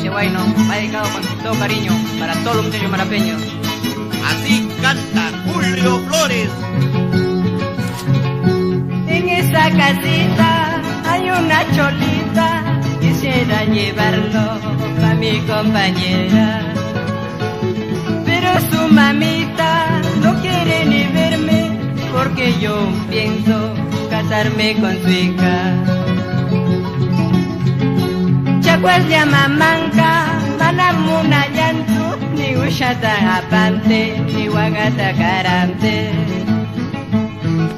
Este guayno va dedicado con todo cariño para todos los muchachos marapeños. Así canta Julio Flores. En esta casita hay una cholita, quisiera llevarlo pa' mi compañera. Pero su mamita no quiere ni verme, porque yo pienso casarme con su hija. Chacuas llamamanca, manamuna yantu, ni ushata apante, ni wagata karante.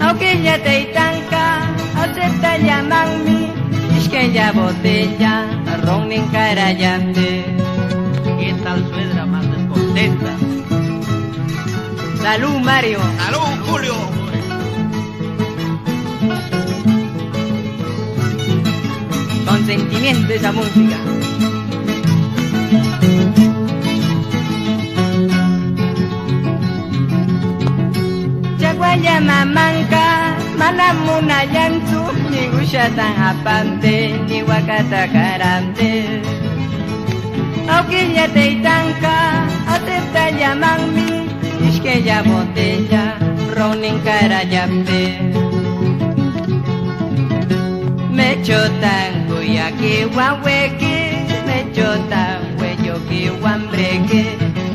Aunque ella teitanka, acepta llamanmi, ishkenya botella, ron en carayante. ¿Qué tal suegra más descontenta? Salud, Mario. ¡Salud, Julio! Con sentimiento esa música. Chaguaya mamanka, manamuna yantu, ni ushatan apante, ni wakata karante. Aunque ya teitanka, acepta llamanmi, ishkenya botella, ron en carayante. Me chotan guyaki waweki, me chotan hueyoki wambreki,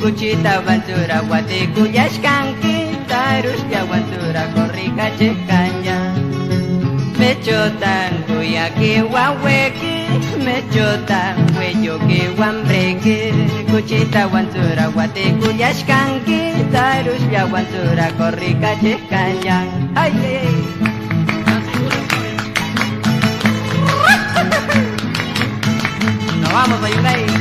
kuchita basura guate kuyashkanki, tarus ya basura corrica chekanya. Me chotan guyaki waweki, me chotan hueyoki wambreki, kuchita basura guate kuyashkanki, tarus ya basura corrica chekanya. Ay, ay. Nos vamos a Yungay.